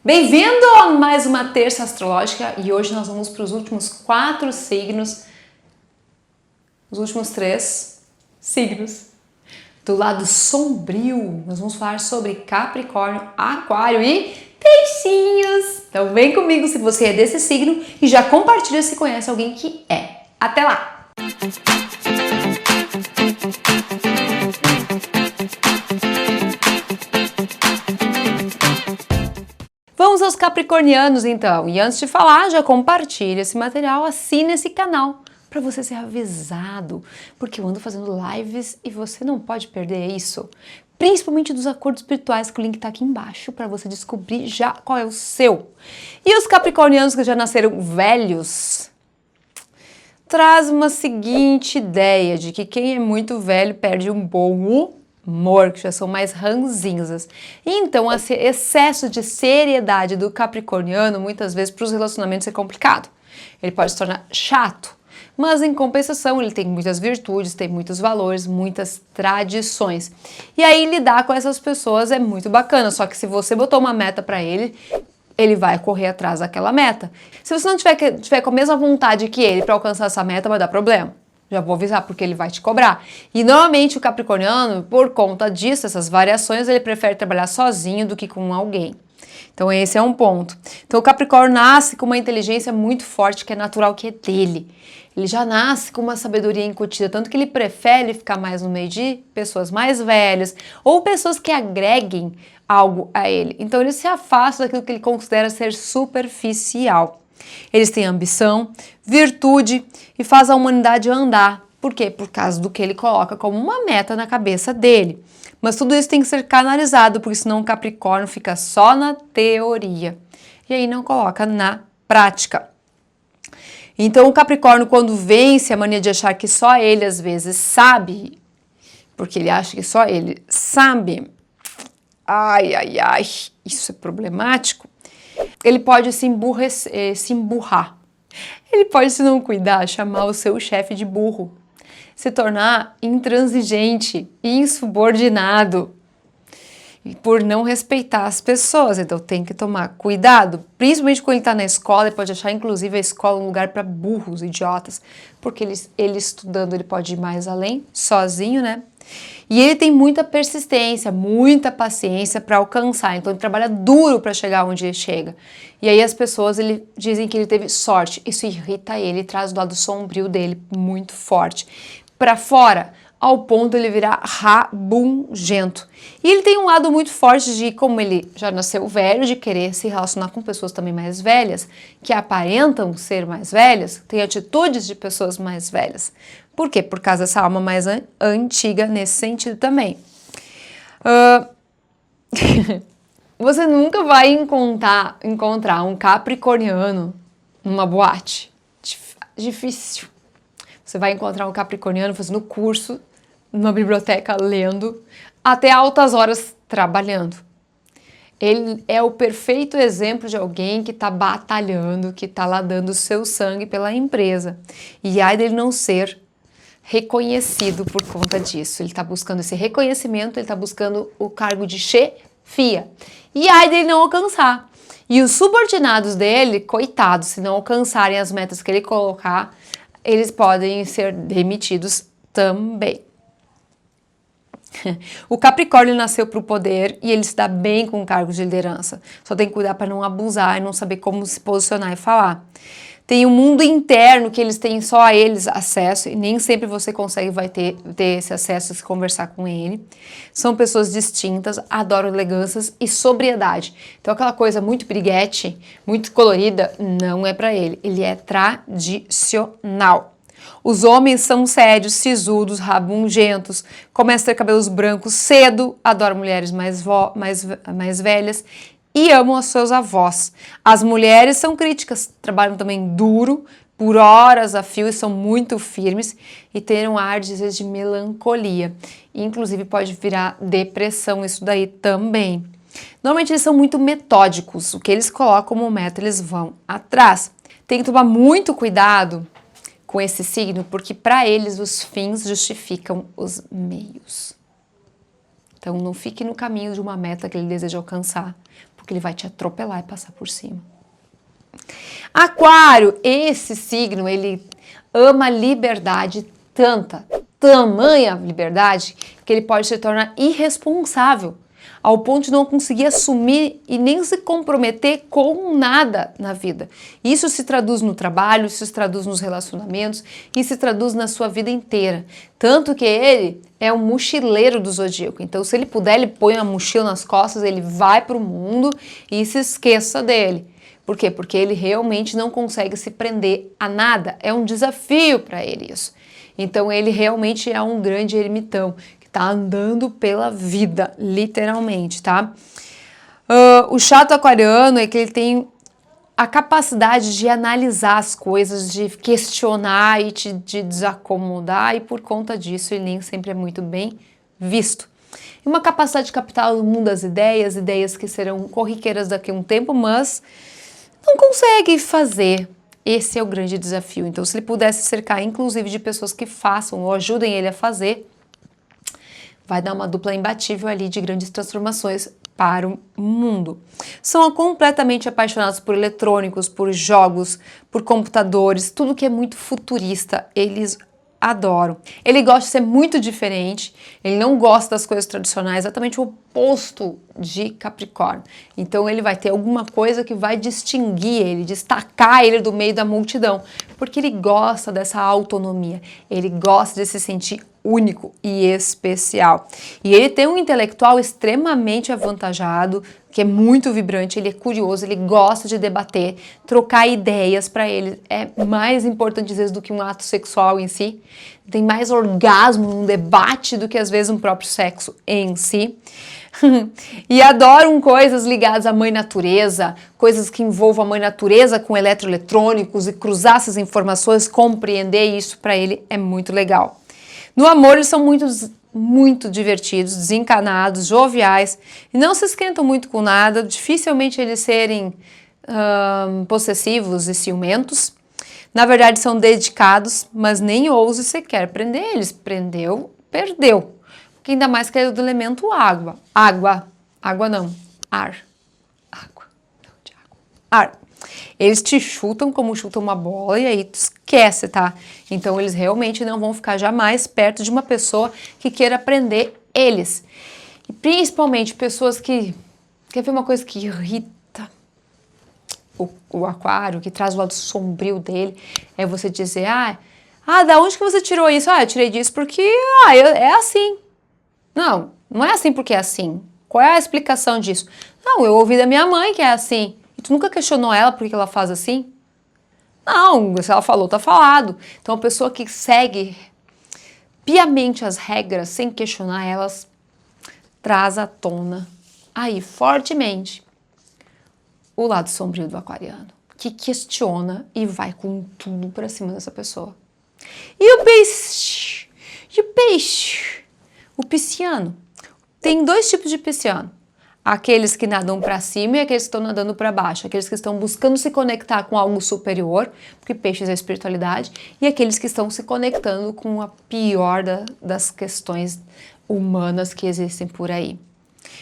Bem-vindo a mais uma terça astrológica e hoje nós vamos para os últimos 4 signos, os últimos 3 signos do lado sombrio. Nós vamos falar sobre Capricórnio, Aquário e Peixinhos. Então vem comigo se você é desse signo e já compartilha se conhece alguém que é. Até lá! Vamos aos capricornianos então, e antes de falar, já compartilha esse material, assina esse canal para você ser avisado, porque eu ando fazendo lives e você não pode perder isso, principalmente dos acordos espirituais, que o link tá aqui embaixo para você descobrir já qual é o seu. E os capricornianos que já nasceram velhos, traz uma seguinte ideia de que quem é muito velho perde um bom humor, que já são mais ranzinhas. Então, esse excesso de seriedade do capricorniano, muitas vezes, para os relacionamentos é complicado. Ele pode se tornar chato, mas em compensação ele tem muitas virtudes, tem muitos valores, muitas tradições. E aí lidar com essas pessoas é muito bacana, só que se você botou uma meta para ele, ele vai correr atrás daquela meta. Se você não tiver com a mesma vontade que ele para alcançar essa meta, vai dar problema. Já vou avisar, porque ele vai te cobrar. E normalmente o capricorniano, por conta disso, essas variações, ele prefere trabalhar sozinho do que com alguém. Então esse é um ponto. Então o Capricórnio nasce com uma inteligência muito forte, que é natural, que é dele. Ele já nasce com uma sabedoria incutida, tanto que ele prefere ficar mais no meio de pessoas mais velhas ou pessoas que agreguem algo a ele. Então ele se afasta daquilo que ele considera ser superficial. Eles têm ambição, virtude e faz a humanidade andar. Por quê? Por causa do que ele coloca como uma meta na cabeça dele. Mas tudo isso tem que ser canalizado, porque senão o Capricórnio fica só na teoria. E aí não coloca na prática. Então o Capricórnio, quando vence a mania de achar que só ele às vezes sabe, porque ele acha que só ele sabe, isso é problemático, ele pode se emburrar. Ele pode, se não cuidar, chamar o seu chefe de burro, se tornar intransigente, insubordinado, por não respeitar as pessoas. Então tem que tomar cuidado, principalmente quando ele está na escola. Ele pode achar inclusive a escola um lugar para burros, idiotas, porque ele estudando ele pode ir mais além, sozinho, né? E ele tem muita persistência, muita paciência para alcançar, então ele trabalha duro para chegar onde ele chega. E aí as pessoas dizem que ele teve sorte, isso irrita ele, traz o lado sombrio dele muito forte para fora, ao ponto de ele virar rabugento. E ele tem um lado muito forte de, como ele já nasceu velho, de querer se relacionar com pessoas também mais velhas, que aparentam ser mais velhas, tem atitudes de pessoas mais velhas. Por quê? Por causa dessa alma mais antiga nesse sentido também. Você nunca vai encontrar um capricorniano numa boate. Difícil. Você vai encontrar um capricorniano fazendo curso numa biblioteca, lendo, até altas horas trabalhando. Ele é o perfeito exemplo de alguém que está batalhando, que está lá dando o seu sangue pela empresa. E ai dele não ser reconhecido por conta disso. Ele está buscando esse reconhecimento, ele está buscando o cargo de chefia. E ai dele não alcançar. E os subordinados dele, coitados, se não alcançarem as metas que ele colocar, eles podem ser demitidos também. O Capricórnio nasceu para o poder e ele se dá bem com cargos de liderança. Só tem que cuidar para não abusar e não saber como se posicionar e falar. Tem um mundo interno que eles têm só a eles acesso e nem sempre você vai ter esse acesso, se conversar com ele. São pessoas distintas, adoram elegâncias e sobriedade. Então aquela coisa muito piriguete, muito colorida, não é para ele. Ele é tradicional. Os homens são sérios, sisudos, rabungentos, começam a ter cabelos brancos cedo, adoram mulheres mais velhas e amam os seus avós. As mulheres são críticas, trabalham também duro, por horas a fio e são muito firmes e têm um ar, às vezes, de melancolia. Inclusive pode virar depressão isso daí também. Normalmente eles são muito metódicos, o que eles colocam como meta eles vão atrás. Tem que tomar muito cuidado com esse signo, porque para eles os fins justificam os meios. Então não fique no caminho de uma meta que ele deseja alcançar, porque ele vai te atropelar e passar por cima. Aquário, esse signo, ele ama liberdade, tamanha liberdade, que ele pode se tornar irresponsável, ao ponto de não conseguir assumir e nem se comprometer com nada na vida. Isso se traduz no trabalho, isso se traduz nos relacionamentos, isso se traduz na sua vida inteira. Tanto que ele é um mochileiro do zodíaco. Então, se ele puder, ele põe a mochila nas costas, ele vai para o mundo e se esqueça dele. Por quê? Porque ele realmente não consegue se prender a nada. É um desafio para ele isso. Então, ele realmente é um grande ermitão, tá andando pela vida, literalmente, tá? O chato aquariano é que ele tem a capacidade de analisar as coisas, de questionar e de desacomodar, e por conta disso ele nem sempre é muito bem visto. E uma capacidade de captar o mundo das ideias, ideias que serão corriqueiras daqui a um tempo, mas não consegue fazer. Esse é o grande desafio. Então, se ele pudesse cercar, inclusive, de pessoas que façam ou ajudem ele a fazer, vai dar uma dupla imbatível ali de grandes transformações para o mundo. São completamente apaixonados por eletrônicos, por jogos, por computadores, tudo que é muito futurista, eles adoram. Ele gosta de ser muito diferente, ele não gosta das coisas tradicionais, exatamente o oposto de Capricórnio. Então ele vai ter alguma coisa que vai distinguir ele, destacar ele do meio da multidão, porque ele gosta dessa autonomia, ele gosta de se sentir único e especial. E ele tem um intelectual extremamente avantajado, que é muito vibrante, ele é curioso, ele gosta de debater, trocar ideias. Para ele é mais importante às vezes do que um ato sexual em si. Tem mais orgasmo num debate do que às vezes um próprio sexo em si. E adoram coisas ligadas à mãe natureza, coisas que envolvam a mãe natureza com eletroeletrônicos e cruzar essas informações, compreender isso, para ele é muito legal. No amor eles são muito divertidos, desencanados, joviais, e não se esquentam muito com nada, dificilmente eles serem possessivos e ciumentos. Na verdade são dedicados, mas nem ouse sequer prender eles. Prendeu, perdeu. Porque ainda mais que é do elemento água. Água não, ar. Água, não de água. Ar. Eles te chutam como chutam uma bola e aí tu esquece, tá? Então eles realmente não vão ficar jamais perto de uma pessoa que queira prender eles. E principalmente pessoas que... Quer ver uma coisa que irrita o aquário, que traz o lado sombrio dele? É você dizer, da onde que você tirou isso? Eu tirei disso porque, é assim. Não é assim porque é assim. Qual é a explicação disso? Não, eu ouvi da minha mãe que é assim. E tu nunca questionou ela por que ela faz assim? Não, se ela falou, tá falado. Então a pessoa que segue piamente as regras, sem questionar elas, traz à tona, aí, fortemente, o lado sombrio do aquariano, que questiona e vai com tudo pra cima dessa pessoa. E o peixe? O pisciano. Tem dois tipos de pisciano. Aqueles que nadam para cima e aqueles que estão nadando para baixo. Aqueles que estão buscando se conectar com algo superior, porque peixes é a espiritualidade, e aqueles que estão se conectando com a pior das questões humanas que existem por aí.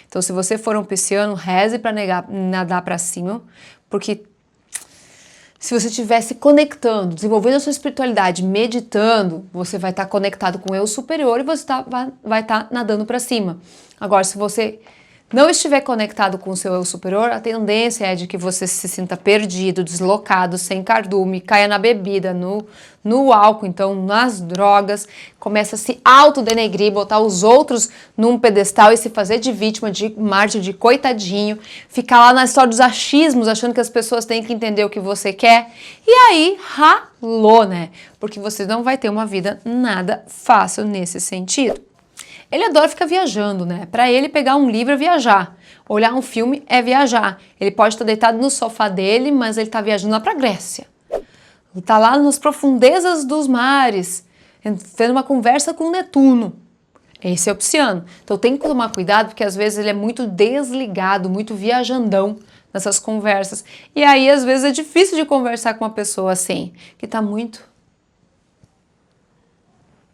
Então, se você for um pisciano, reze para nadar para cima, porque se você estiver se conectando, desenvolvendo a sua espiritualidade, meditando, você vai estar conectado com o eu superior e você vai estar nadando para cima. Agora, se você não estiver conectado com o seu eu superior, a tendência é de que você se sinta perdido, deslocado, sem cardume, caia na bebida, no álcool, então nas drogas, começa a se autodenegrir, botar os outros num pedestal e se fazer de vítima, de mártir, de coitadinho, ficar lá na história dos achismos, achando que as pessoas têm que entender o que você quer, e aí ralou, né? Porque você não vai ter uma vida nada fácil nesse sentido. Ele adora ficar viajando, né? Para ele, pegar um livro é viajar. Olhar um filme é viajar. Ele pode estar deitado no sofá dele, mas ele está viajando lá para a Grécia. Ele está lá nas profundezas dos mares, tendo uma conversa com Netuno. Esse é o pisciano. Então tem que tomar cuidado, porque às vezes ele é muito desligado, muito viajandão nessas conversas. E aí, às vezes, é difícil de conversar com uma pessoa assim, que está muito...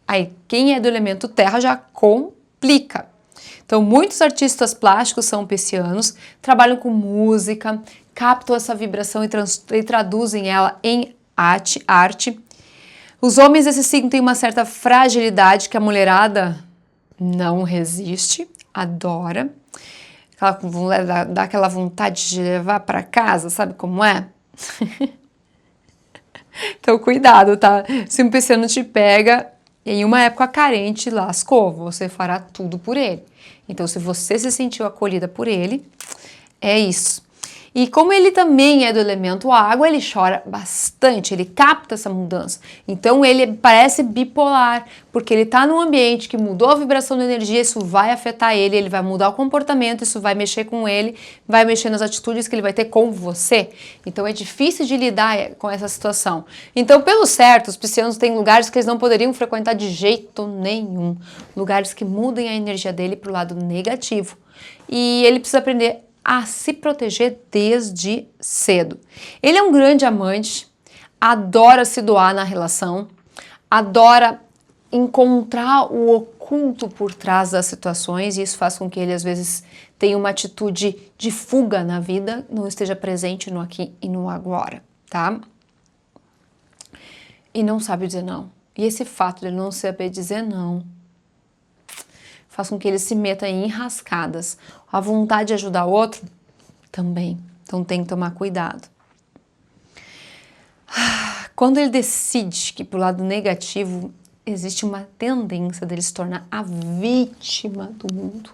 Aí, quem é do elemento terra já complica. Então, muitos artistas plásticos são piscianos, trabalham com música, captam essa vibração e traduzem ela em arte. Os homens desse signo têm uma certa fragilidade que a mulherada não resiste, adora. Dá aquela vontade de levar para casa, sabe como é? Então, cuidado, tá? Se um pisciano te pega em uma época carente, lascou, você fará tudo por ele. Então, se você se sentiu acolhida por ele, é isso. E como ele também é do elemento água, ele chora bastante, ele capta essa mudança. Então ele parece bipolar, porque ele está num ambiente que mudou a vibração da energia, isso vai afetar ele, ele vai mudar o comportamento, isso vai mexer com ele, vai mexer nas atitudes que ele vai ter com você. Então é difícil de lidar com essa situação. Então, pelo certo, os piscianos têm lugares que eles não poderiam frequentar de jeito nenhum. Lugares que mudem a energia dele para o lado negativo. E ele precisa aprender a se proteger desde cedo. Ele é um grande amante, adora se doar na relação, adora encontrar o oculto por trás das situações, e isso faz com que ele às vezes tenha uma atitude de fuga na vida, não esteja presente no aqui e no agora, tá? E não sabe dizer não. E esse fato de ele não saber dizer não faz com que ele se meta em enrascadas. A vontade de ajudar o outro também. Então tem que tomar cuidado. Quando ele decide que pro lado negativo existe uma tendência dele se tornar a vítima do mundo.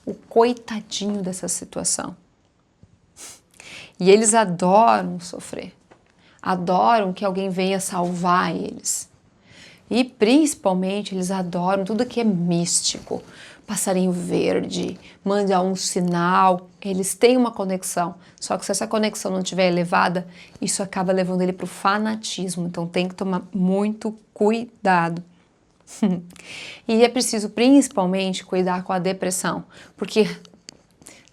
O coitadinho dessa situação. E eles adoram sofrer. Adoram que alguém venha salvar eles. E principalmente eles adoram tudo que é místico, passarinho verde, mandar um sinal, eles têm uma conexão, só que se essa conexão não estiver elevada, isso acaba levando ele para o fanatismo, então tem que tomar muito cuidado. E é preciso principalmente cuidar com a depressão, porque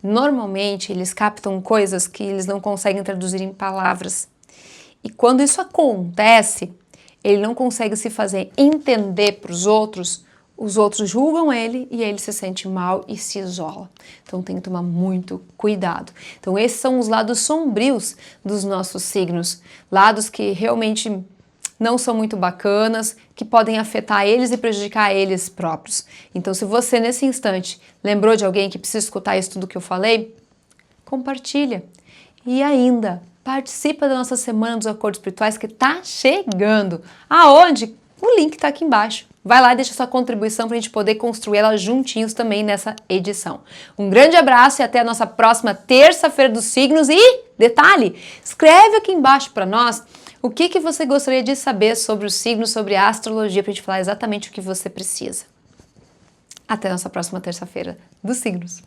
normalmente eles captam coisas que eles não conseguem traduzir em palavras, e quando isso acontece, ele não consegue se fazer entender para os outros julgam ele e ele se sente mal e se isola. Então tem que tomar muito cuidado. Então esses são os lados sombrios dos nossos signos, lados que realmente não são muito bacanas, que podem afetar eles e prejudicar eles próprios. Então se você nesse instante lembrou de alguém que precisa escutar isso tudo que eu falei, compartilha. E ainda, participa da nossa Semana dos Acordos Espirituais que tá chegando. Aonde? O link tá aqui embaixo. Vai lá e deixa sua contribuição para a gente poder construir ela juntinhos também nessa edição. Um grande abraço e até a nossa próxima terça-feira dos signos. E, detalhe, escreve aqui embaixo para nós o que você gostaria de saber sobre os signos, sobre a astrologia, para a gente falar exatamente o que você precisa. Até a nossa próxima terça-feira dos signos.